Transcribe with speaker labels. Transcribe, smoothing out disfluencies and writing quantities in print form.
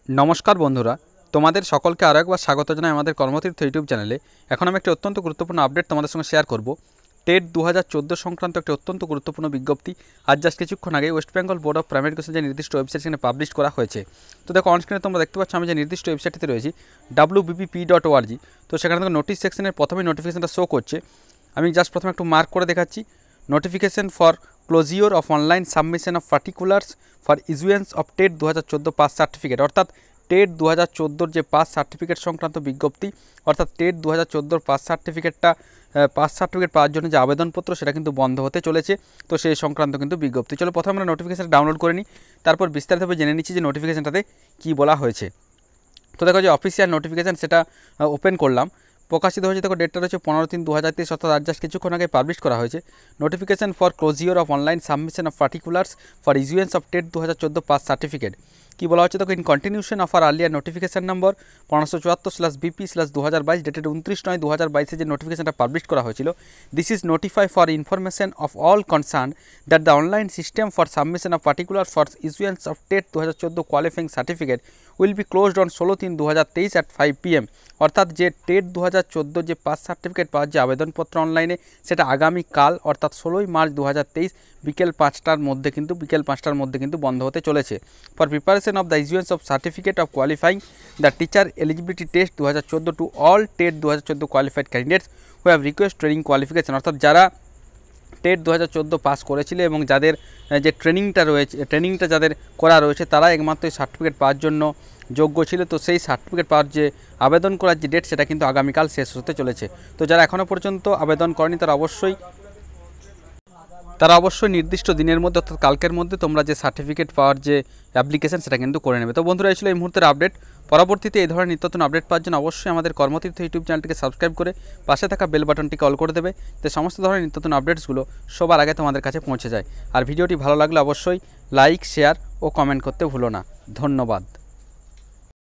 Speaker 1: नमस्कार बंधुरा तुम्हारे सकल के आरो एक बार स्वागत जानाई आमादेर कर्मतीर्थ यूट्यूब चैनेले। एखन आमि एकटी अत्यंत गुरुत्वपूर्ण आपडेट तुम्हारे संगे शेयर करब। टेट 2014 संक्रांत एक अत्यंत गुरुत्वपूर्ण विज्ञप्ति आज जस्ट किछुक्षण आगे West Bengal board of primary education जो निर्दिष्ट वेबसाइट सेखाने पाब्लिश करा हयेछे। तो देखो अन स्क्रिने तोमरा देखते पाচ্ছ आमि जे निर्दिष्ट वेबसाइटটিতে रयेछि wbp.org। तो सेखाने देखो नोटिस सेक्शनेर प्रथमेই नोटिफिकेशनটা शो करছে। आमि जस्ट प्रथमे एकटु मार्क करे देखाচ্ছি। Notification for closure of online submission of particulars for issuance of TET 2014 pass certificate अर्थात टेट 2014 जो पास सार्टिफिकेट संक्रांत विज्ञप्ति अर्थात टेट 2014 पास सार्टिफिकेटा पास सार्टिफिकेट पाওয়ার জন্য যে আবেদনপত্র সেটা কিন্তু বন্ধ হতে চলেছে। তো সেই সংক্রান্ত কিন্তু বিজ্ঞপ্তি। চলো প্রথমে আমরা নোটিফিকেশন ডাউনলোড করে নিই, তারপর বিস্তারিতভাবে জেনে নিচ্ছি যে নোটিফিকেশনটাতে কী বলা হয়েছে। তো দেখো যে অফিসিয়াল নোটিফিকেশন সেটা ওপেন করলাম, প্রকাশিত হয়েছে দেখো ডেটটা রয়েছে 15/3/2023 অর্থাৎ আজ জাস্ট কিছুক্ষণ আগে পাবলিশ করা হয়েছে। Notification for closure of online submission of particulars for issuance of TET 2014 pass certificate কি বলা হচ্ছে দেখো, in continuation of our earlier notification number 1574/BP/2022 dated 29/9/2022 যে নোটিফিকেশনটা পাবলিশ করা হয়েছিল। This is notify for information of all concern that the online system for submission of particular for issuance of TET 2014 qualifying certificate will be closed on 16/3/2023 at 5 PM। অর্থাৎ যে TET 2014 যে pass certificate পাওয়ার যে আবেদনপত্র অনলাইনে সেটা আগামীকাল অর্থাৎ 16 March 2023 বিকেল 5টার মধ্যে কিন্তু বন্ধ হতে চলেছে। For preparation of the issuance of certificate of qualifying the teacher eligibility test 2014 to all TET 2014 qualified candidates who have request training qualification অর্থাৎ যারা টেট 2014 পাস করেছিল এবং যাদের যে ট্রেনিংটা যাদের করা রয়েছে তারা একমাত্র এই সার্টিফিকেট পাওয়ার জন্য যোগ্য ছিল। তো সেই সার্টিফিকেট পাওয়ার যে আবেদন করার যে ডেট সেটা কিন্তু আগামীকাল শেষ হতে চলেছে। তো যারা এখনও পর্যন্ত আবেদন করেনি তারা অবশ্যই নির্দিষ্ট দিনের মধ্যে অর্থাৎ কালকের মধ্যে তোমরা যে সার্টিফিকেট পাওয়ার যে অ্যাপ্লিকেশন সেটা কিন্তু করে নেবে। তো বন্ধুরা এই ছিল এই মুহূর্তের আপডেট। পরবর্তীতে এই ধরনের নিত্য নতুন আপডেট পাওয়ার জন্য অবশ্যই আমাদের কর্মতীর্থ ইউটিউব চ্যানেলটিকে সাবস্ক্রাইব করে পাশে থাকা বেল বাটনটিকে অল করে দেবে, যে সমস্ত ধরনের নিত্য নতুন আপডেটসগুলো সবার আগে তোমাদের কাছে পৌঁছে যায়। আর ভিডিওটি ভালো লাগলে অবশ্যই লাইক, শেয়ার ও কমেন্ট করতে ভুলো না। ধন্যবাদ।